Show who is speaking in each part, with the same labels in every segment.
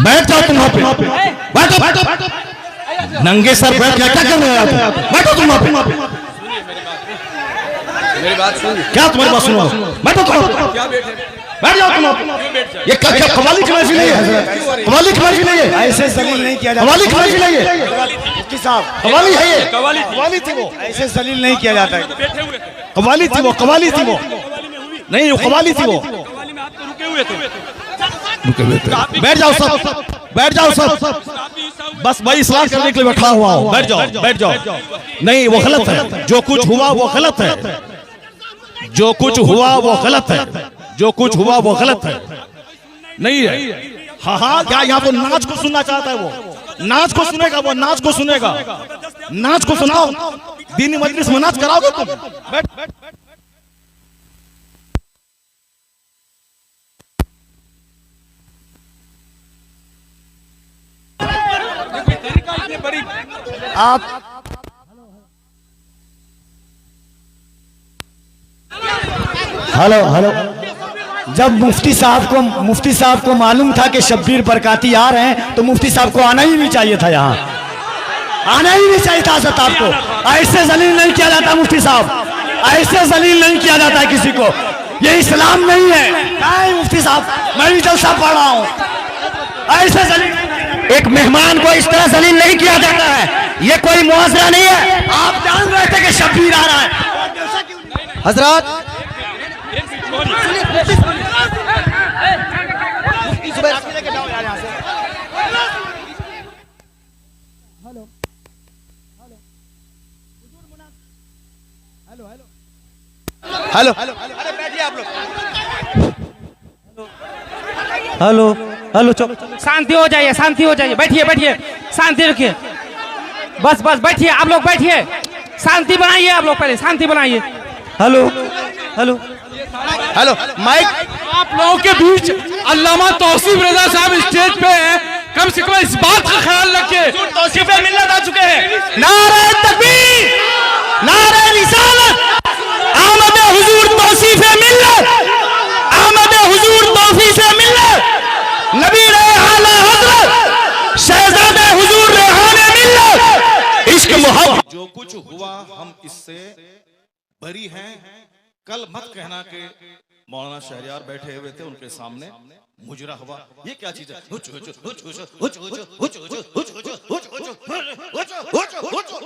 Speaker 1: बैठ जाओ तुम वहां पे, बैठो बैठो, नंगे सर बैठ क्या कर रहे हो? बैठो तुम वहां पे,
Speaker 2: मेरी बात सुन।
Speaker 1: क्या तुम्हारी बात सुनो? बैठो तुम,
Speaker 2: क्या बैठे?
Speaker 1: बैठ जाओ तुम। ये क्या कवाली की महफिल है? कवाली की महफिल है?
Speaker 3: ऐसे जलील नहीं किया जाता।
Speaker 1: कवाली की महफिल है?
Speaker 3: मुफ्ती साहब
Speaker 1: कवाली है ये?
Speaker 2: कवाली
Speaker 1: थी वो,
Speaker 3: ऐसे जलील नहीं किया जाता है।
Speaker 2: बैठे हुए थे,
Speaker 1: कवाली थी वो, कवाली थी वो, नहीं वो कवाली थी वो।
Speaker 2: कवाली में आप तो रुके हुए थे।
Speaker 1: बैठ जाओ सब, बैठ जाओ सब, बस भाई इस्लाह करने के लिए बैठा हुआ हूँ। बैठ जाओ, बैठ जाओ। नहीं वो गलत है, जो कुछ हुआ वो गलत है, जो कुछ हुआ वो गलत है, जो कुछ हुआ वो गलत है, नहीं है। हाँ हाँ, क्या यहाँ तो नाच को सुनना चाहता है वो? नाच को सुनेगा वो, नाच को सुनेगा, नाच को सुनाओ। दीनी मजलिस में नाच कराओगे तुम? बैठ बैठ।
Speaker 3: आप हेलो हेलो, जब मुफ्ती साहब को मालूम था कि शब्बीर बरकाती आ रहे हैं तो मुफ्ती साहब को आना ही नहीं चाहिए था, यहाँ आना ही नहीं चाहिए था। हज़रत आपको ऐसे जलील नहीं किया जाता मुफ्ती साहब, ऐसे जलील नहीं किया जाता किसी को, ये इस्लाम नहीं है। नहीं मुफ्ती साहब, मैं भी जलसा पढ़ रहा हूँ, ऐसे जलील
Speaker 1: एक मेहमान को इस तरह जलील नहीं किया जाता है, ये कोई मुआवजा नहीं है।
Speaker 3: आप जान रहे थे कि शब्बीर आ रहा है।
Speaker 1: हजरत हेलो,
Speaker 2: अरे बैठिए आप लोग।
Speaker 4: हेलो हेलो, चुप, शांति हो जाइए, शांति हो जाइए, बैठिए बैठिए, शांति रखिए, बस बस बैठिए, आप लोग बैठिए, शांति बनाइए, आप लोग पहले शांति बनाइए। Hello hello
Speaker 1: hello, mike.
Speaker 2: आप लोगों के बीच अल्लामा तौसीफ रजा साहब स्टेज पे हैं, कम से कम इस बात का ख्याल रखिए। तौसीफ मिल्लत आ चुके हैं।
Speaker 1: नारे तकबीर, नारे रिसालत, आमद हुजूर तौसीफ मिल्लत, आमद हुजूर तौसीफ मिल्लत, नबी रहे आला हजरत, शहजादे हुजूर रेहाने मिल्लत, इश्क मोहब्बत।
Speaker 5: जो कुछ हुआ हम इससे बरी हैं। कल मत कहना कि मौलाना शहरियार बैठे हुए थे उनके सामने मुजरा हुआ। ये क्या चीज है?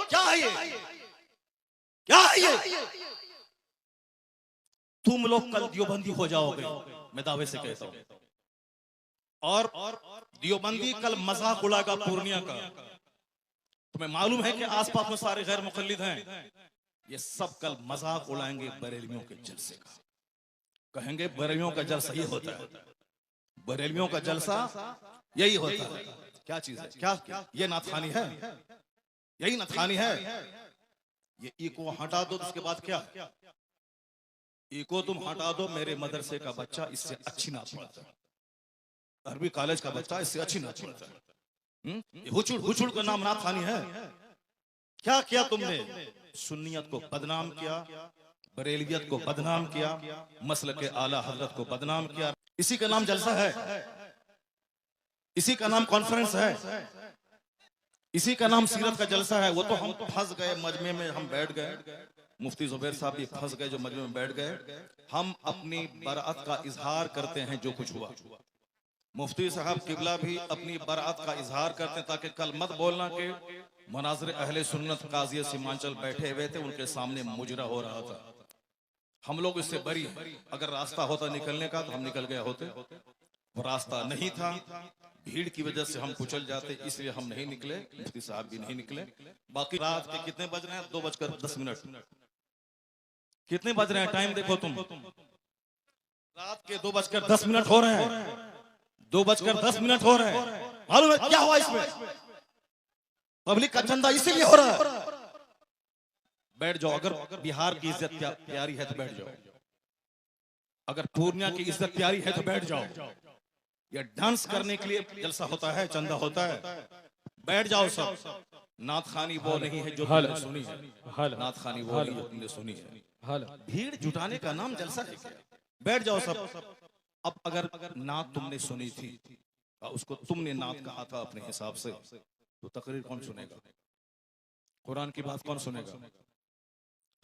Speaker 5: क्या है ये? क्या है ये? तुम लोग कल दियोबंदी हो जाओगे, मैं दावे से कहता हूं। और दियोबंदी कल मजाक उड़ाएगा पूर्णिया का। तुम्हें मालूम है कि आसपास में सारे गैर मुकल्लिद हैं, ये सब कल मजाक उड़ाएंगे बरेलवियों के जलसे का। कहेंगे बरेलवियों का जलसा ये होता है, बरेलवियों का जलसा यही होता है। क्या चीज है? क्या ये नाथखानी है? यही नाथखानी है। ये इको हटा दो, उसके बाद क्या? इको तुम हटा दो, मेरे मदरसे का बच्चा इससे अच्छी नाच पढ़ता है, अरबी कॉलेज का बच्चा इससे अच्छी नाच पढ़ता है। हुचुड़ हुचुड़ का नाम नाथखानी है। क्या किया तुमने? सुन्नियत को बदनाम किया, बरेलियत को बदनाम किया, मसलक के आला हजरत को बदनाम किया। इसी का नाम जलसा है, इसी का नाम कॉन्फ्रेंस है, इसी का नाम सीरत का जलसा है। वो तो हम फंस गए मजमे में, हम बैठ गए, मुफ्ती जुबैर साहब भी फंस गए जो मजमे में बैठ गए। हम अपनी बराअत का इजहार करते हैं जो कुछ हुआ। मुफ्ती साहब किबला भी अपनी बराअत का इजहार करते हैं, ताकि कल मत बोलना कि मनाज़िर अहले सुन्नत काज़ी सीमांचल बैठे हुए थे, उनके सामने मुजरा हो रहा था। हम लोग इससे बरी हैं। अगर रास्ता होता निकलने का तो हम निकल गए होते, वो रास्ता नहीं था, भीड़ की वजह से हम कुचल जाते, इसलिए हम नहीं निकले, मुफ्ती साहब भी नहीं निकले। बाकी रात के कितने बज रहे हैं? 2:10। कितने बज रहे हैं? टाइम देखो तुम, रात के 2:10 हो रहे हैं, 2:10 हो रहे हैं। मालूम है क्या हुआ इसमें? पब्लिक का चंदा इसीलिए हो रहा है। बैठ जाओ, अगर बिहार की इज्जत प्यारी है तो बैठ जाओ, अगर पूर्णिया की इज्जत प्यारी है तो बैठ जाओ। ये डांस करने के लिए जलसा होता है, चंदा होता है, बैठ जाओ सब। नाथखानी वो नहीं है जो तुमने सुनी है, नाथखानी वो नहीं जो तुमने सुनी है। भीड़ जुटाने का नाम जलसा है क्या? बैठ जाओ सब। अब अगर नात तुमने सुनी थी, उसको तुमने नात कहा था अपने हिसाब से, तो तकरीर कौन सुनेगा? कुरान की बात कौन सुनेगा?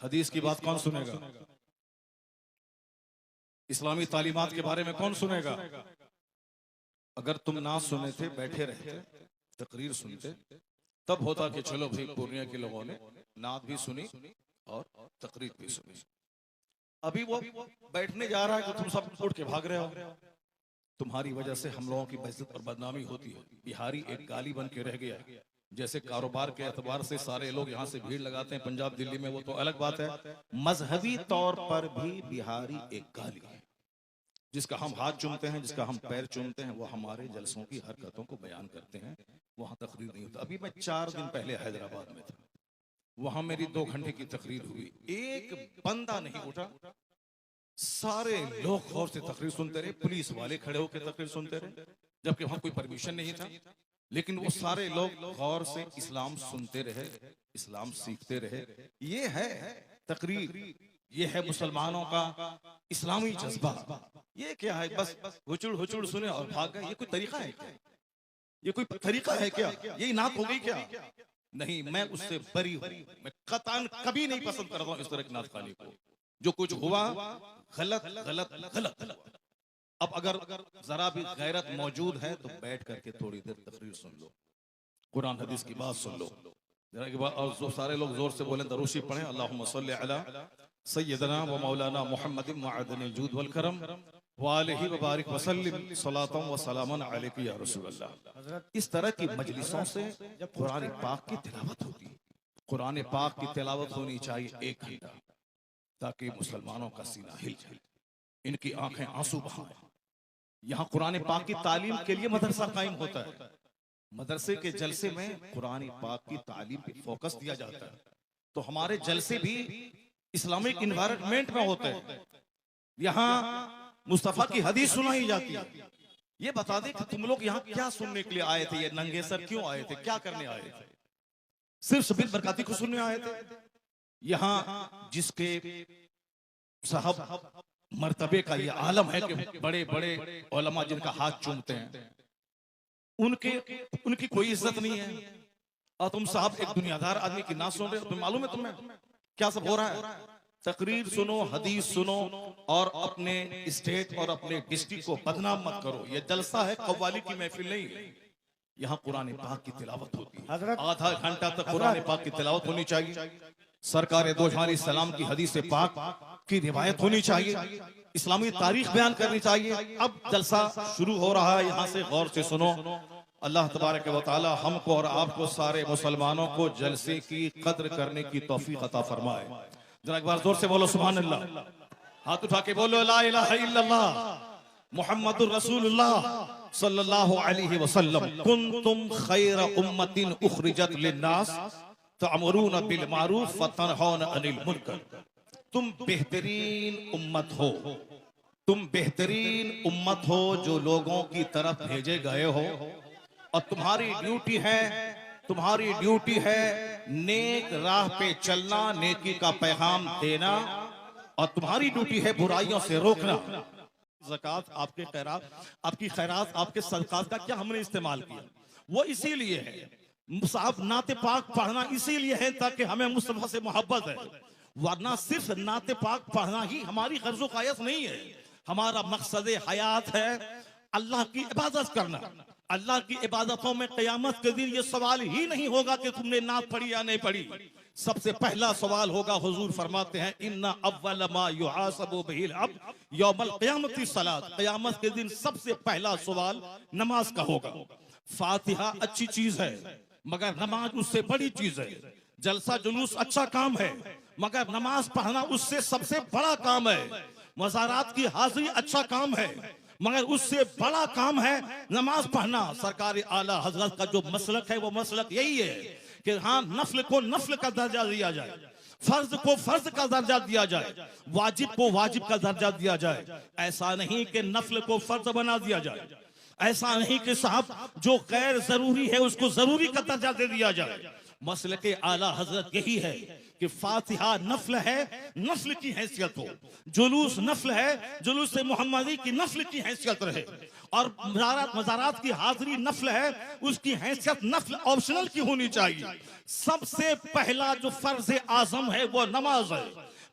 Speaker 5: हदीस की बात कौन सुनेगा? इस्लामी तालीमात के बारे में कौन सुनेगा? अगर तुम नात सुने थे, बैठे रहते, तकरीर सुनते, तब होता कि चलो भाई पूर्णिया के लोगों ने नात भी सुनी और तकरीर भी सुनी। अभी वो बैठने जा रहा है तो तुम सब उठ के भाग रहे हो। तुम्हारी वजह से हम लोगों की बेइज्जत और बदनामी होती है। बिहारी एक गाली बन के रह गया। जैसे कारोबार के एतबार से सारे लोग यहाँ से भीड़ लगाते हैं पंजाब दिल्ली में, वो तो अलग बात है। मजहबी तौर पर भी बिहारी एक गाली है। जिसका हम हाथ चूमते हैं, जिसका हम पैर चूमते हैं, वो हमारे जलसों की हरकतों को बयान करते हैं। वहां तकरीर नहीं होता। अभी मैं 4 दिन पहले हैदराबाद में था, वहां मेरी 2 घंटे की तकरीर हुई, एक बंदा नहीं उठा। सारे लोग गौर से तकरीर सुनते रहे, पुलिस वाले खड़े होकर तकरीर सुनते रहे, जबकि वहां कोई परमिशन नहीं था। लेकिन वो सारे लोग गौर से इस्लाम सुनते रहे, इस्लाम सीखते रहे। ये है तकरीर, ये है मुसलमानों का इस्लामी जज्बा। ये क्या है? बस हुचुड़ हुचुड़ सुने और भाग गए। ये कोई तरीका है क्या? ये कोई तरीका है क्या? यही नात हो गई क्या? नहीं, मैं उससे बरी हूं। मैं कतन कभी नहीं पसंद करता हूं इस तरह की नात खानी को। जो कुछ हुआ गलत गलत गलत। अब अगर जरा भी गैरत मौजूद है तो बैठ करके थोड़ी देर तकरीर सुन लो, कुरान हदीस की बात सुन लो जरा के बाद। और जो सारे लोग जोर से बोलें, दरूशी पढ़ें, अल्लाहुम्मा सल्ली अला सय्यदना व मौलाना मुहम्मदिन मअदनिल जूद वल करम व आलिहि व बारिक व सल्लिम सलातन व सलामन अलैका या रसूल अल्लाह। इस तरह की मजलिसों से कुरान पाक की तिलावत होती है। कुरान पाक की तिलावत होनी चाहिए 1 घंटा, ताकि मुसलमानों का सीना हिल जाए, इनकी आंखें आंसू बहाएं। यहाँ कुरान पाक की तालीम के लिए मदरसा कायम होता है। मदरसे के जलसे में कुरान पाक की तालीम पे फोकस दिया जाता है। तो हमारे जलसे भी इस्लामिक इन्वायरमेंट में होते हैं। यहाँ मुस्तफा की हदीस सुनाई जाती है। ये बता दे कि तुम लोग यहाँ क्या सुनने के लिए आए थे? ये नंगे सर क्यों आए थे? क्या करने आए थे? सिर्फ शबीर बरकाती को सुनने आए थे? यहाँ जिसके साहब मर्तबे का ये आलम है कि बड़े बड़े उलमा जिनका हाथ चूमते हैं, उनकी कोई इज्जत नहीं है। और तुम साहब एक दुनियादार आदमी की ना सुन रहे हो। तुम्हें मालूम है तुम्हें क्या सब हो रहा है? तकरीर सुनो, हदीस सुनो और अपने स्टेट और अपने डिस्ट्रिक्ट को बदनाम मत करो। ये जलसा है, कव्वाली की महफिल नहीं है। यहाँ कुरान पाक की तिलावत होती है। आधा घंटा तक कुरान पाक की तिलावत होनी चाहिए। सरकार दो जहां सलाम की हदीस पाक की रिवायत होनी चाहिए। इस्लामी तारीख बयान करनी चाहिए। अब जलसा शुरू हो रहा है, यहाँ से गौर से सुनो। अल्लाह तबारक व तआला हमको और आपको सारे मुसलमानों को जलसे की कद्र करने की तौफीक अता फरमाए। जरा एक बार जोर से बोलो सुभान अल्लाह। हाथ उठा के बोलो ला इलाहा इल्लल्लाह मुहम्मदुर रसूलुल्लाह सल्लल्लाहु अलैहि वसल्लम। कुंतुम खैरा उम्मतिन उखरिजत लिन्नास तअमुरूना बिल मारूफ व तनहौना अनिल मुनकर। तुम बेहतरीन उम्मत हो, तुम बेहतरीन उम्मत हो जो लोगों की तरफ भेजे गए हो। और तुम्हारी ड्यूटी है नेक राह पे चलना, नेकी का पैगाम देना, और तुम्हारी ड्यूटी है बुराइयों से रोकना। ज़कात, आपके खैरात, आपकी खैरात, आपके सदकात का क्या हमने इस्तेमाल किया? वो इसीलिए है। साहब नाते पाक पढ़ना इसीलिए है ताकि हमें मुस्तफा से मोहब्बत है, वरना सिर्फ नाते पाक पढ़ना ही हमारी गर्ज़ो कायस नहीं है। हमारा मकसद हयात है अल्लाह की इबादत करना। अल्लाह की इबादतों में क़यामत के दिन ये सवाल ही नहीं होगा कि तुमने नात पढ़ी या नहीं पढ़ी। सबसे पहला सवाल होगा, हुजूर फरमाते हैं इन्ना अव्वल मा युहासबु बिहिल अब्द यौमल क़यामति सलात। क़यामत के दिन सबसे पहला सवाल नमाज का होगा। फातिहा अच्छी चीज है मगर नमाज उससे बड़ी चीज है। जलसा जुलूस अच्छा काम है मगर नमाज पढ़ना उससे सबसे बड़ा काम है। मज़ारात की हाजिरी अच्छा काम है मगर उससे बड़ा काम है नमाज पढ़ना। सरकार आला हजरत का जो मसलक है वो मसलक यही है कि हाँ, नफल को नफल का दर्जा दिया जाए, फर्ज को फर्ज का दर्जा दिया जाए, वाजिब को वाजिब का दर्जा दिया जाए। ऐसा नहीं कि नफल को फर्ज बना दिया जाए, ऐसा नहीं कि साहब जो गैर जरूरी है उसको जरूरी का दर्जा दे दिया जाए। मसलके आला हजरत यही है कि फातिहा नफल है, नफल की हैसियत हो, जुलूस नफल है, जुलूस मोहम्मदी की नफल की हैसियत रहे, और मज़ारात की हाजिरी नफल है, उसकी हैसियत नफल ऑप्शनल की होनी चाहिए। सबसे पहला जो फर्ज आजम है वो नमाज है,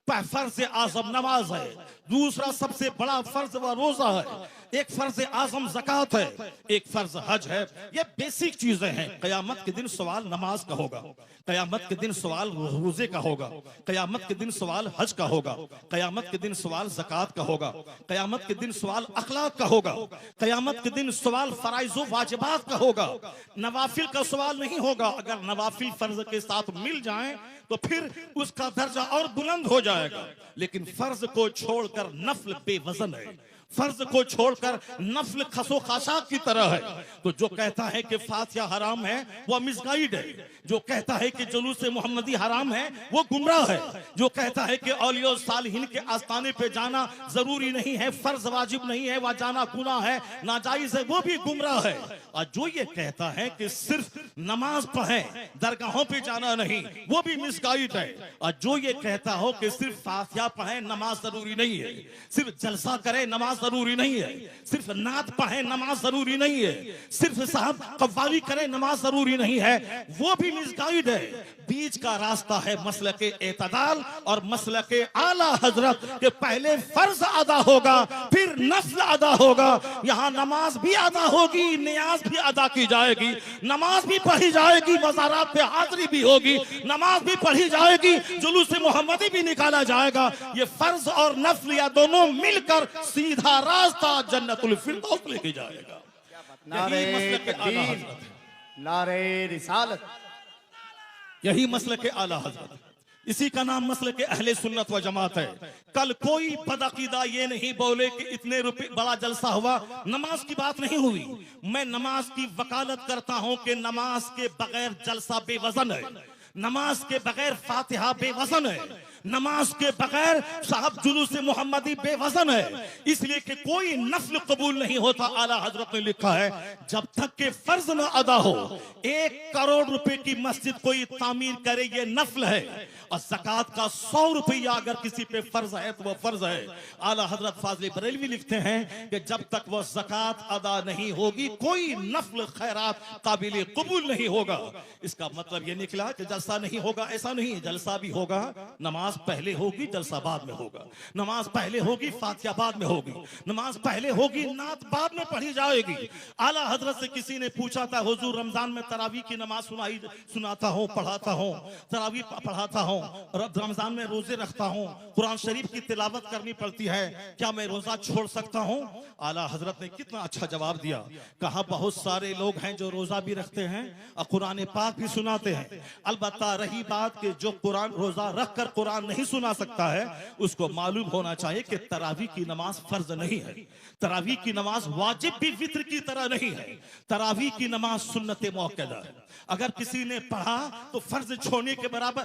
Speaker 5: फर्ज आजम नमाज है। दूसरा सबसे बड़ा फर्ज व रोजा है। एक फर्ज आजम ज़कात है, एक फर्ज हज है। ये बेसिक चीजें हैं। कयामत के दिन सवाल नमाज का होगा, कयामत के दिन सवाल रोजे का होगा, कयामत के दिन सवाल हज का होगा, कयामत के दिन सवाल ज़कात का होगा, कयामत के दिन सवाल अखलाक का होगा, कयामत के दिन सवाल फराइज़ व वाजिबात का होगा। नवाफिल का सवाल नहीं होगा। अगर नवाफिल फर्ज के साथ मिल जाएं तो फिर उसका दर्जा और बुलंद हो जाएगा। लेकिन फर्ज को छोड़कर नफल बेवजन है, फर्ज को छोड़कर नफल खसो खाशाक की तरह है। तो जो कहता है कि फातिहा हराम है वो मिसगाइड है। जो कहता है कि जुलूस मोहम्मदी हराम है वो गुमराह है। जो कहता है कि औलिया सालिहीन के आस्थाने पे जाना जरूरी नहीं है, फर्ज वाजिब नहीं है, वह जाना गुनाह है, नाजायज है, वो भी गुमराह है। और जो ये कहता है कि सिर्फ नमाज पढ़ें, दरगाहों पे जाना नहीं, वो भी मिसगाइड है। और जो ये कहता हो कि सिर्फ फातिहा पढ़ें, नमाज जरूरी नहीं है, सिर्फ जलसा करें, नमाज जरूरी नहीं है, सिर्फ नात पढ़े नमाज जरूरी नहीं है, सिर्फ साहब कव्वाली करें नमाज जरूरी नहीं है, वो भी मिसगाइड है। बीच का रास्ता है मसलके एतदाल और मसलके आला हजरत के पहले फर्ज अदा होगा, फिर नफल अदा होगा। यहाँ नमाज भी अदा होगी, नियाज भी अदा की जाएगी, नमाज भी पढ़ी जाएगी, मज़ारात पे हाजिरी भी होगी, नमाज भी पढ़ी जाएगी, जुलूस मोहम्मदी भी निकाला जाएगा। ये फर्ज और नफल या दोनों मिलकर सीधा रास्ता जन्नतुल फिरदौस लेके जाएगा।
Speaker 3: नारे
Speaker 5: यही मसलके आला
Speaker 3: तकबीर,
Speaker 5: हजरत,
Speaker 3: नारे रिसालत,
Speaker 5: यही मसलके आला हजरत, इसी का नाम मसलके अहले सुन्नत व जमात है। कल कोई बदअकीदा ये नहीं बोले कि इतने रुपए बड़ा जलसा हुआ, नमाज की बात नहीं हुई। मैं नमाज की वकालत करता हूं कि नमाज के बगैर जलसा बेवजन है, नमाज के बगैर फातिहा बेवजन है, नमाज के बगैर साहब जुलूस मोहम्मदी बेवजन है। इसलिए कि कोई नफल कबूल नहीं होता। आला हजरत ने लिखा है जब तक के फर्ज न अदा हो। 1 करोड़ रुपए की मस्जिद कोई तामीर करे ये नफल है, और ज़कात का 100 रुपया अगर किसी पे फर्ज है तो वो फर्ज है। आला हजरत फाज़िल बरेलवी लिखते हैं कि जब तक वो ज़कात अदा नहीं होगी कोई नफल खैरात काबिल कबूल नहीं होगा। इसका मतलब ये निकला कि जलसा नहीं होगा, ऐसा नहीं, जलसा भी होगा, नमाज पहले होगी, जलसा बाद में होगा, नमाज पहले होगी, फातिहा बाद में होगी, नमाज पहले होगी, नात बाद में पढ़ी जाएगी। आला हजरत से किसी ने पूछा था, हुजूर रमजान में तरावी की नमाज सुनाता हूँ, पढ़ाता हूँ, तरावी पढ़ाता हूँ, रमजान में रोजे रखता हूँ, कुरान शरीफ की तिलावत करनी पड़ती है, क्या मैं रोजा छोड़ सकता हूँ? आला हजरत ने कितना अच्छा जवाब दिया। कहा बहुत सारे लोग हैं जो रोजा भी रखते हैं और कुरान पाक भी सुनाते हैं। अलबत्ता रही बात कि जो कुरान रोजा रख कर कुरान नहीं सुना सकता है, उसको मालूम होना चाहिए कि तरावी की नमाज फर्ज नहीं है, तरावी की नमाज वाजिब भी वित्र की तरह नहीं है, तरावी की नमाज सुन्नत मुअक्कदा है। अगर किसी ने पढ़ा तो फर्ज छोड़ने के बराबर,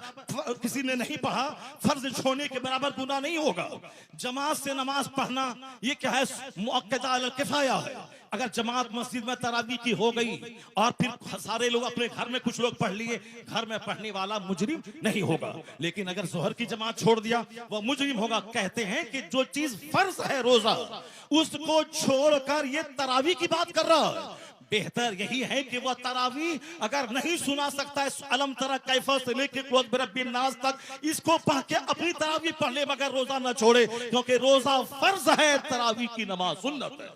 Speaker 5: किसी ने नहीं पढ़ा फर्ज छोड़ने के बराबर गुनाह नहीं होगा। जमात से नमाज पढ़ना ये क्या है, मुअक्कदा अल किफाया है। अगर जमात मस्जिद में तरावी की हो गई और फिर सारे लोग अपने घर में कुछ लोग पढ़ लिए, घर में पढ़ने वाला मुजरिम नहीं होगा। लेकिन अगर जोहर की जमात छोड़ दिया वो मुजरिम होगा। कहते हैं कि जो चीज फर्ज है रोजा, उसको छोड़कर ये तरावी की बात कर रहा है। बेहतर यही है कि वह तरावी अगर नहीं सुना सकता है, अलम तरा कैफा से लेकर कुल बिरब्बिन नास तक, इसको पढ़ के अपनी तरावी पढ़ ले, मगर रोजा न छोड़े, क्योंकि रोजा फर्ज है, तरावी की नमाज सुन्नत है।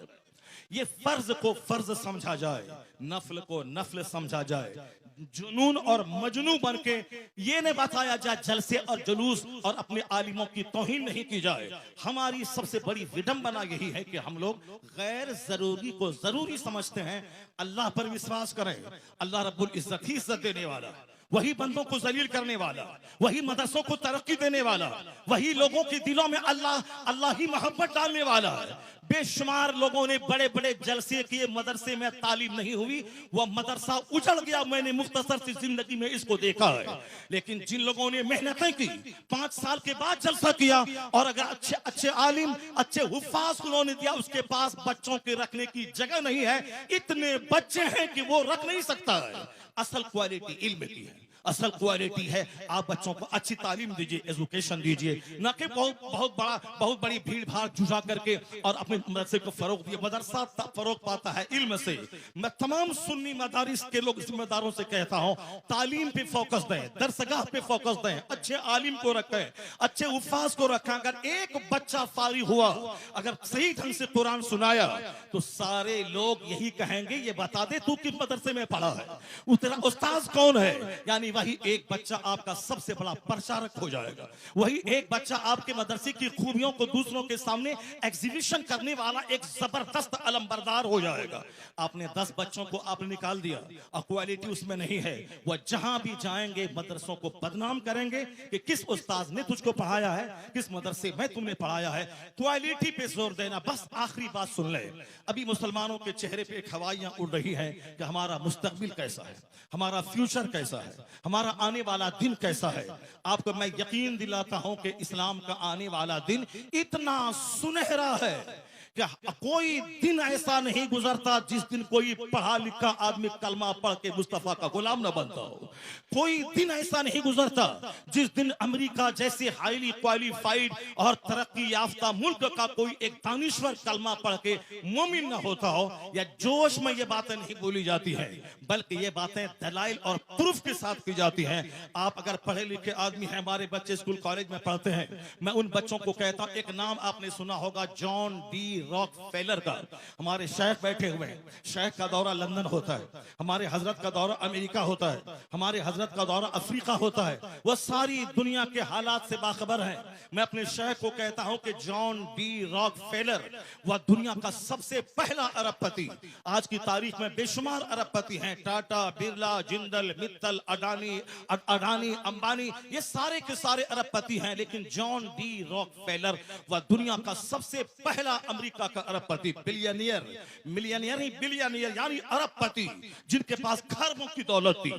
Speaker 5: ये फर्ज को फर्ज समझा जाए, नफल को नफल समझा जाए, जुनून और मजनू बन के ये न बताया जाए जलसे और जुलूस और अपने आलिमों की तौहीन नहीं की जाए। हमारी सबसे बड़ी विडंबना यही है कि हम लोग गैर जरूरी को जरूरी समझते हैं। अल्लाह पर विश्वास करें, अल्लाह रब्बुल इज्जत ही इज्जत देने वाला, वही बंदों को जलील करने वाला, वही मदरसों को तरक्की देने वाला, वही लोगों के दिलों में अल्लाह ही मोहब्बत डालने वाला है। बेशुमार लोगों ने बड़े बड़े जलसे किए, मदरसे में तालीम नहीं हुई, वह मदरसा उजड़ गया। मैंने मुख्तसर सी जिंदगी में इसको देखा है। लेकिन जिन लोगों ने मेहनतें की, 5 साल के बाद जलसा किया, और अगर अच्छे अच्छे आलिम, अच्छे हुफ्फाज उन्होंने दिया, उसके पास बच्चों के रखने की जगह नहीं है, इतने बच्चे हैं कि वो रख नहीं सकता है। असल क्वालिटी इल्म की है, असल क्वालिटी है आप बच्चों को अच्छी तालीम दीजिए, एजुकेशन दीजिए, न कि बहुत बड़ी भीड़ भाड़ जुटा करके और अपने मदरसे को फरोग दिए। मदरसा फरोग पाता है इल्म से। मैं तमाम सुन्नी मदारिस के लोग जिम्मेदारों से कहता हूं, तालीम पे फोकस दें, दरसगाह पे फोकस दें, अच्छे आलिम को रखें, अच्छे उफाज को रखें। अगर एक बच्चा फारिग हुआ, अगर सही ढंग से कुरान सुनाया, तो सारे लोग यही कहेंगे, ये बता दे तू किस मदरसे में पढ़ा है, तेरा उस्ताद कौन है। यानी वही एक बच्चा आपका सबसे बड़ा प्रचारक हो जाएगा। वही एक बच्चा आपके मदरसे की खूबियों को दूसरों के सामने एग्जीबिशन करने वाला एक जबरदस्त अलमबरदार हो जाएगा। आपने 10 बच्चों को आपने निकाल दिया और क्वालिटी उसमें नहीं है, वह जहां भी जाएंगे मदरसों को बदनाम करेंगे कि किस उस्ताद ने तुझको पढ़ाया है, किस मदरसे में तुमने पढ़ाया है। क्वालिटी पे जोर देना। बस आखिरी बात सुन ले, अभी मुसलमानों के चेहरे पे खवाइयां उड़ रही हैं कि हमारा मुस्तकबिल कैसा है, हमारा फ्यूचर कैसा है, हमारा आने वाला दिन कैसा है। आपको मैं यकीन दिलाता हूं कि इस्लाम का आने वाला दिन इतना सुनहरा है कि कोई दिन ऐसा नहीं गुजरता जिस दिन कोई पढ़ा लिखा आदमी कलमा पढ़ के मुस्तफा का गुलाम न बनता हो। कोई दिन ऐसा नहीं गुजरता जिस दिन अमेरिका जैसे हाईली क्वालिफाइड और तरक्की याफ्ता मुल्क का कोई एक दानिश्वर कलमा पढ़ के मोमिन न होता हो। या जोश में ये बातें नहीं बोली जाती है, बल्कि ये बातें दलाइल और प्रूफ के साथ की जाती हैं। आप अगर पढ़े लिखे आदमी हैं, हमारे बच्चे स्कूल कॉलेज में पढ़ते हैं, मैं उन बच्चों को कहता हूं, एक नाम आपने सुना होगा जॉन डी रॉकफेलर का। हमारे शेख बैठे हुए हैं, शेख का दौरा लंदन होता है, हमारे हजरत का दौरा अमेरिका होता है, हमारे हजरत का दौरा अफ्रीका होता है। वह सारी दुनिया के हालात से बाखबर है। मैं अपने शेख को कहता हूं कि जॉन डी रॉकफेलर वह दुनिया का सबसे पहला अरबपति। आज की तारीख में बेशुमार अरबपति हैं, टाटा, बिरला, जिंदल, मित्तल, अडानी, अंबानी, ये सारे के सारे अरबपति हैं। लेकिन जॉन डी रॉकफेलर वह दुनिया का सबसे पहला अमेरिका का अरबपति, बिलियनियर, मिलियनियर नहीं बिलियनियर, यानी अरबपति जिनके पास खरबों की दौलत थी।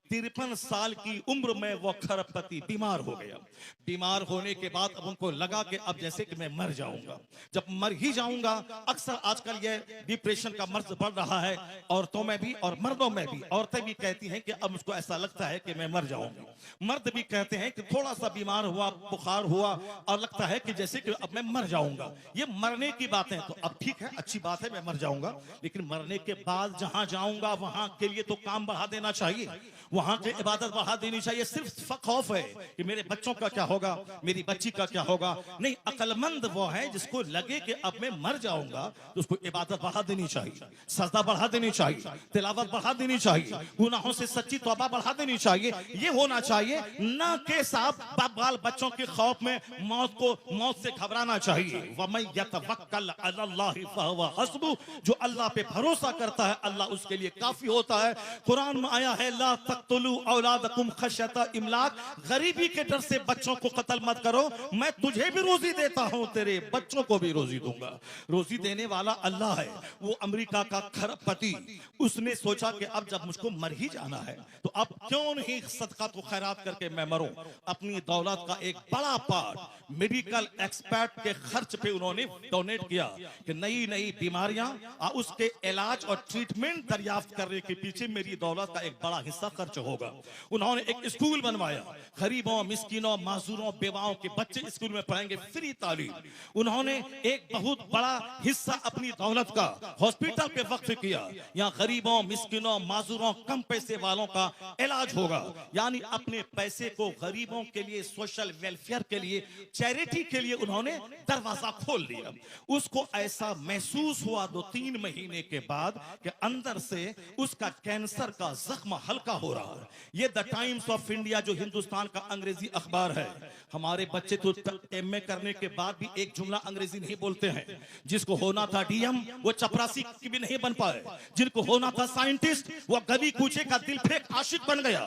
Speaker 5: 53 साल की उम्र में वो खरबपति बीमार हो गया। बीमार होने के बाद अब उनको लगा कि अब जैसे कि मैं मर जाऊंगा, जब मर ही जाऊंगा। अक्सर आजकल ये डिप्रेशन का मर्ज बढ़ रहा है, औरतों में भी और मर्दों में भी। औरतें भी कहती हैं कि अब मुझको ऐसा लगता है कि मैं मर जाऊंगा। मर्द भी कहते हैं कि थोड़ा सा बीमार हुआ, बुखार हुआ और लगता है कि जैसे कि अब मैं मर जाऊंगा। ये मरने की बात है। तो अब ठीक है, अच्छी बात है, मैं मर जाऊंगा, लेकिन मरने के बाद जहां जाऊंगा वहां के लिए तो काम बढ़ा देना चाहिए, वहां की इबादत बढ़ा देनी चाहिए। सिर्फ खौफ है कि मेरे बच्चों का क्या होगा, मेरी बच्ची का क्या होगा। नहीं, अक्लमंद वो है जिसको लगे कि अब मैं मर जाऊंगा तो उसको इबादत बढ़ा देनी चाहिए, सजदा बढ़ा देनी चाहिए, तिलावत बढ़ा देनी चाहिए, गुनाहों से सच्ची तौबा बढ़ा देनी चाहिए। ये होना चाहिए, ना कि साहब बाल बच्चों के खौफ में मौत से घबराना चाहिए। वमन यतवक्कल अलल्लाहि फहुवा हस्बुह, जो अल्लाह पे भरोसा करता है अल्लाह उसके लिए काफी होता है। कुरान में आया है, ला तक़तुलू औलादकुम खश्यता इमलाक, गरीबी के डर से बच्चों को कत्ल मत करो, मैं तुझे भी रोजी देता हूं, तेरे बच्चों को भी रोजी दूंगा। रोजी देने वाला अल्लाह है। वो अमेरिका का खरबपति, उसने सोचा कि अब जब मुझको मर ही जाना है तो अब क्यों नहीं सदका तो खैरात करके मैं मरूं। अपनी दौलत का एक बड़ा पार्ट मेडिकल एक्सपर्ट के खर्च पे उन्होंने डोनेट किया कि नई नई बीमारियां और उसके इलाज और ट्रीटमेंट दरियाफ्त करने के पीछे मेरी दौलत का एक बड़ा हिस्सा खर्च होगा। उन्होंने एक स्कूल बनवाया, गरीबों, मिस्किनों, माजूरों, बेवाओं के बच्चे स्कूल में पढ़ेंगे, फ्री तालीम। उन्होंने एक बहुत बड़ा हिस्सा अपनी दौलत का हॉस्पिटल पे वक्फ किया। यहाँ गरीबों, मिस्किनों, माजूरों, कम पैसे वालों का इलाज होगा। यानी अपने पैसे को गरीबों के लिए, सोशल वेलफेयर के लिए, चैरिटी के लिए उन्होंने दरवाजा खोल दिया। उसको ऐसा महसूस हुआ 2-3 महीने के बाद कि अंदर से उसका कैंसर का जख्म हल्का हो रहा है। ये द टाइम्स ऑफ इंडिया जो हिंदुस्तान का अंग्रेजी अखबार है। हमारे बच्चे तो एमए करने के बाद भी एक जुमला अंग्रेजी नहीं बोलते हैं। जिसको होना था डीएम वो चपरासी की भी नहीं बन पाए, जिनको होना था साइंटिस्ट वो गली कूचे का दिल फेंक आशिक बन गया।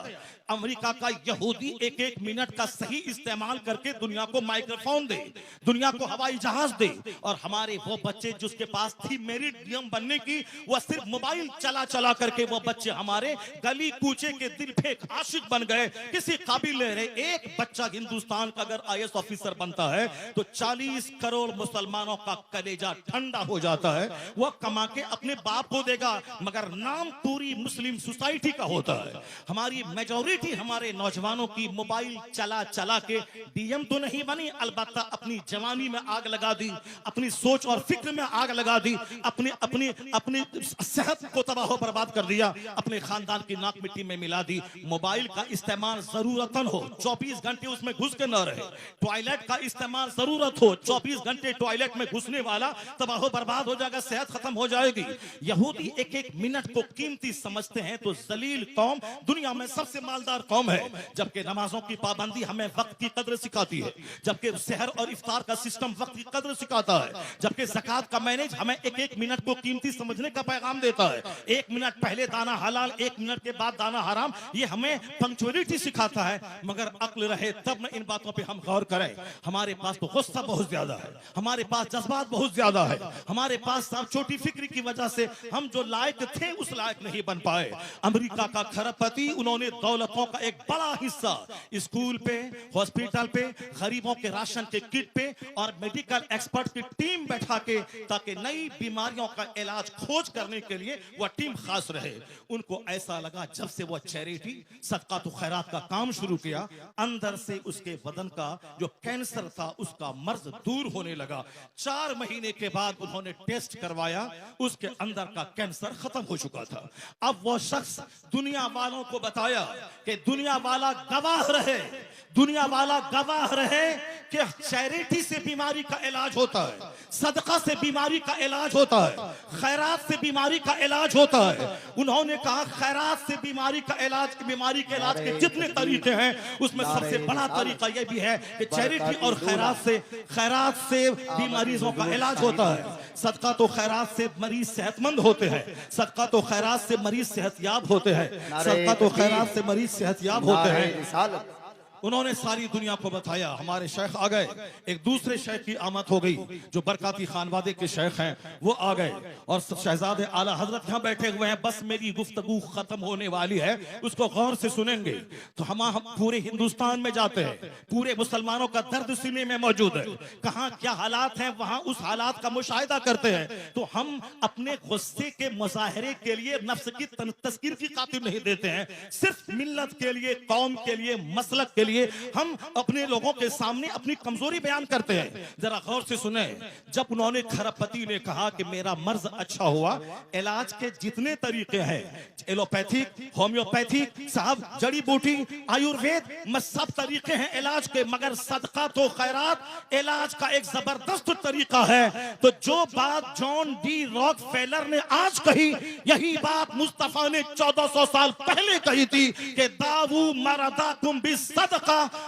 Speaker 5: अमेरिका का यहूदी 1-1 मिनट का सही इस्तेमाल करके दुनिया को माइक्रोफोन दे, दुनिया को हवाई जहाज दे, और हमारे वो बच्चे जिसके पास थी मेरिट नियम बनने की, वह सिर्फ मोबाइल चला चला करके वो बच्चे हमारे गली कूचे के दिल पे आशिक बन गए, किसी काबिल नहीं रहे। एक बच्चा हिंदुस्तान का अगर IAS ऑफिसर बनता है तो 40 करोड़ मुसलमानों का कलेजा ठंडा हो जाता है। वह कमा के अपने बाप को देगा, मगर नाम पूरी मुस्लिम सोसाइटी का होता है। हमारी मेजॉरिटी हमारे नौजवानों की मोबाइल चला चला के DM तो नहीं बनी, अलबत्ता अपनी जवानी में आग लगा दी, अपनी सोच और फिक्र में आग लगा दी, अपनी अपनी अपनी सेहत को तबाह बर्बाद कर दिया, अपने खानदान की नाक मिट्टी में मिला दी। मोबाइल का इस्तेमाल जरूरतन हो, 24 घंटे उसमें घुस के न रहे। टॉयलेट का इस्तेमाल जरूरत हो, 24 घंटे टॉयलेट में घुसने वाला तबाह बर्बाद हो जाएगा, सेहत खत्म हो जाएगी। यहूदी एक एक मिनट को कीमती समझते हैं तो जलील कौम दुनिया में सबसे मालदार कौम है। जबकि नमाजों की पाबंदी हमें वक्त की कदर सिखाती है, जबकि सहर और इफ्तार का सिस्टम वक्त की कदर सिखाता है, जबकि ज़कात का मैनेज हमें एक एक मिनट को कीमती समझने का पैगाम देता है। 1 मिनट पहले दाना हलाल, 1 मिनट के बाद दाना हराम, ये हमें पंक्चुअलिटी सिखाता है। मगर अक्ल रहे तब न इन बातों पे हम गौर करें। हमारे पास तो गुस्सा बहुत ज्यादा है, हमारे पास जज्बात बहुत ज्यादा है, हमारे पास सब छोटी फिक्र की वजह से हम जो लायक थे उस लायक नहीं बन पाए। अमेरिका का खरबपति, उन्होंने दौलतों का एक बड़ा हिस्सा स्कूल पे, हॉस्पिटल पे, गरीबों के राशन के किट पे और मेडिकल एक्सपर्ट की टीम बैठा के, ताकि नई बीमारियों का इलाज खोज करने के लिए वह टीम खास रहे। उनको ऐसा लगा जब से वह चैरिटी सदका तो खैरात का काम शुरू किया, अंदर से उसके बदन का जो कैंसर था उसका मर्ज दूर होने लगा। 4 महीने के बाद उन्होंने टेस्ट करवाया, उसके अंदर का कैंसर खत्म हो चुका था। अब वो शख्स दुनिया वालों को बताया कि दुनिया वाला गवाह रहे, दुनिया वाला गवाह रहे कि चैरिटी से बीमारी का इलाज होता है, सदका से बीमारी का इलाज होता है, खैरात से बीमारी का इलाज होता है। उन्होंने कहा खैरात से बीमारी का इलाज, बीमारी के इलाज के जितने तरीके हैं उसमें सबसे बड़ा तरीका यह भी है कि चैरिटी और खैरात से बीमारियों का इलाज होता है। सदका तो खैरात से मरीज सेहतमंद होते हैं, सदका तो खैरात से मरीज सेहतयाब होते हैं, सदका तो खैरात से मरीज सेहतयाब होते हैं। उन्होंने सारी दुनिया को बताया। हमारे शेख आ गए, एक दूसरे शेख की आमद हो गई, जो बरकाती खानवादे के शेख हैं वो आ गए और शहजादे आला हजरत यहाँ बैठे हुए हैं। बस मेरी गुफ्तगू खत्म होने वाली है, उसको गौर से सुनेंगे तो हम पूरे हिंदुस्तान में जाते हैं, पूरे मुसलमानों का दर्द सीने में मौजूद है, कहाँ क्या हालात हैं वहां उस हालात का मुशाहिदा करते हैं। तो हम अपने गुस्से के मुजाहरे के लिए नफ्स की तस्कीर की खातिर नहीं देते हैं, सिर्फ मिल्लत के लिए, कौम के लिए, मसलक के लिए हम अपने लोगों के सामने अपनी कमजोरी बयान करते हैं। जरा गौर से सुने, जब उन्होंने खरबपति ने कहा कि मेरा मर्ज अच्छा हुआ, इलाज के जितने तरीके हैं, एलोपैथिक, होम्योपैथिक, साहब जड़ी बूटी, आयुर्वेद में सब तरीके हैं इलाज के, मगर सदका तो खैरात इलाज का एक जबरदस्त तरीका है। तो जो बात जॉन डी रॉकफेलर ने आज कही, यही बात मुस्तफा ने 1400 साल पहले कही थी कि दावू मरदाकुम बिस्सदका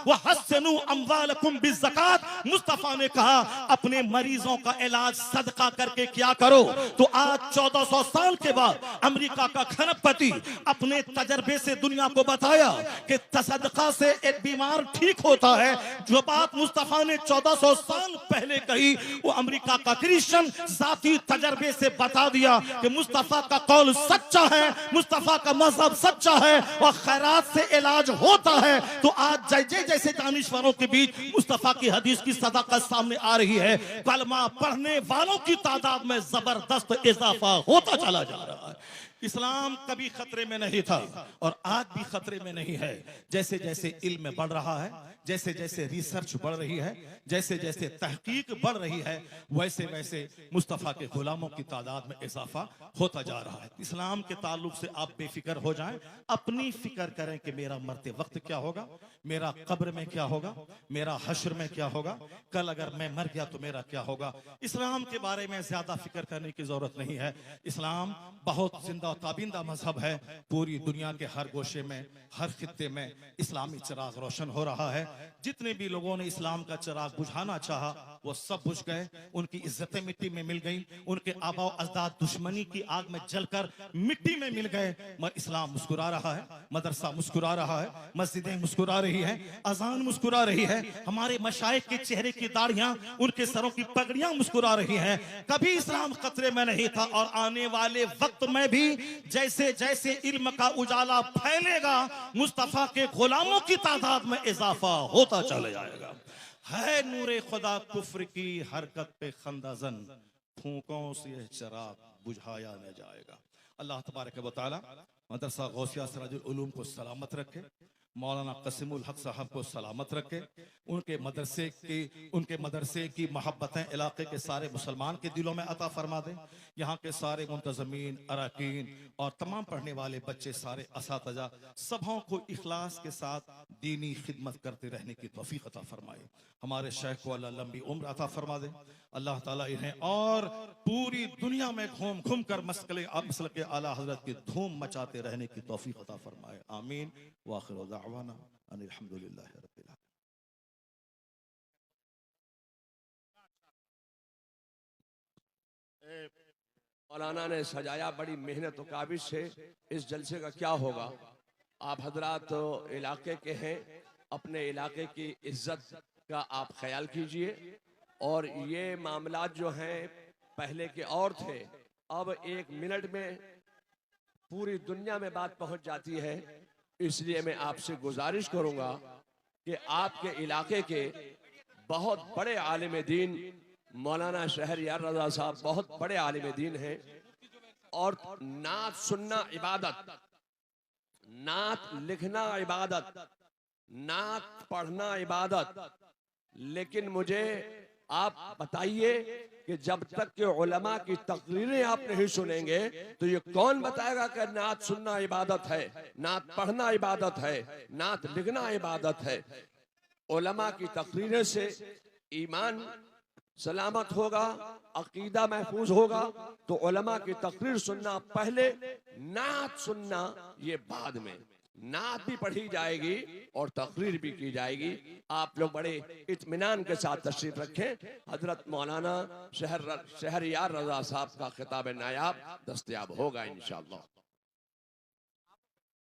Speaker 5: व हस्सनु अमवालकुम बिज़कात। मुस्तफा ने कहा अपने मरीजों का इलाज सदका करके क्या करो। तो आज 1400 साल के बाद अमेरिका का खरबपति अपने तजर्बे से दुनिया को बताया कि सदका से एक बीमार ठीक होता है। जो बात मुस्तफा ने 1400 साल पहले कही, वो अमेरिका का क्रिश्चियन जाती तजर्बे से बता दिया कि मुस्तफा का कौल सच्चा है, मुस्तफा का मजहब सच्चा है और खैरात से इलाज होता है। तो आज जैसे दानिश्वरों के बीच मुस्तफा की हदीस की सदाकत सामने आ रही है, कलमा पढ़ने वालों की तादाद में जबरदस्त इजाफा होता चला जा रहा है। इस्लाम कभी खतरे में नहीं था और आज भी खतरे में नहीं है। जैसे जैसे इल्म बढ़ रहा है, जैसे जैसे रिसर्च बढ़ रही है, जैसे जैसे तहकीक बढ़ रही है, वैसे वैसे मुस्तफ़ा के गुलामों की तादाद में इजाफा होता जा रहा है। इस्लाम के ताल्लुक से आप बेफिक्र हो जाएं, अपनी फिक्र करें कि मेरा मरते वक्त क्या होगा, मेरा कब्र में क्या होगा, मेरा हश्र में क्या होगा, कल अगर मैं मर गया तो मेरा क्या होगा। इस्लाम के बारे में ज्यादा फिक्र करने की जरूरत नहीं है। इस्लाम बहुत जिंदा और ताबिंदा मजहब है। पूरी दुनिया के हर गोशे में, हर खित्ते में इस्लामी चिराग रोशन हो रहा है। जितने भी लोगों ने इस्लाम का चिराग बुझाना चाहा वो सब बुझ गए, उनकी इज्जतें मिट्टी में मिल गई, उनके आबा अजदाद दुश्मनी की आग में जलकर मिट्टी में मिल गए। इस्लाम मुस्कुरा रहा है, मदरसा मुस्कुरा रहा है, मस्जिदें मुस्कुरा रही है, अजान मुस्कुरा रही है, हमारे मशाइख के चेहरे की दाढ़ियां, उनके सरों की पगड़ियां मुस्कुरा रही हैं। कभी इस्लाम खतरे में नहीं था और आने वाले वक्त में भी जैसे जैसे इल्म का उजाला फैलेगा मुस्तफा के गुलामों की तादाद में इजाफा होता चला जाएगा। है नूरे खुदा कुफ्र की हरकत पे खंदाजन, फूकों से यह चिराग बुझाया न जाएगा। अल्लाह तबारक व तआला मदरसा गौसिया सिराजुल उलूम को सलामत रखे, मौलाना कसीमुल हक साहब को सलामत रखे, उनके मदरसे की मोहब्बतें इलाके के सारे मुसलमान के दिलों में अता फरमा दें। यहाँ के सारे मुंतज़मीन, अरकान और तमाम पढ़ने वाले बच्चे, सारे असातिज़ा सबों को इखलास के साथ दीनी खिदमत करते रहने की तौफीक अता फरमाए। हमारे शेख को अल्लाह लंबी उम्र अता फरमा दे। अल्लाह ताला इन्हें और पूरी दुनिया में घूम घूम कर मसल के आला हजरत की धूम मचाते रहने की तौफीक अता फरमाए। आमीन। व आखिरु दाअवाना अनिल हम्दुलिल्लाहि रब्बिल आलमीन।
Speaker 6: मौलाना ने सजाया बड़ी मेहनत और काबिज से। इस जलसे का क्या होगा, आप हजरात तो इलाके के हैं, अपने इलाके की इज्जत का आप ख्याल कीजिए। और ये मामलात जो हैं पहले के और थे, अब 1 मिनट में पूरी दुनिया में बात पहुंच जाती है। इसलिए मैं आपसे गुजारिश करूंगा कि आपके इलाके के बहुत बड़े आलिम दीन मौलाना शहरयार रजा साहब बहुत बड़े आलिम दीन हैं। और नात सुनना इबादत, नात लिखना इबादत, नात पढ़ना इबादत। लेकिन मुझे आप बताइए कि जब तक के उलमा की तकरीरें आप नहीं सुनेंगे तो ये कौन बताएगा कि नात सुनना इबादत है, नात पढ़ना इबादत है, नात लिखना इबादत है। उलमा की तकरीरें से ईमान सलामत होगा, अकीदा महफूज होगा। तो उलमा की तकरीर सुनना पहले, नात सुनना ये बाद में। नात भी पढ़ी जाएगी और तकरीर भी की जाएगी। आप लोग बड़े इत्मीनान के साथ तशरीफ रखें। हजरत मौलाना शहरयार रजा साहब का खिताब नायाब दस्तयाब होगा इंशाअल्लाह।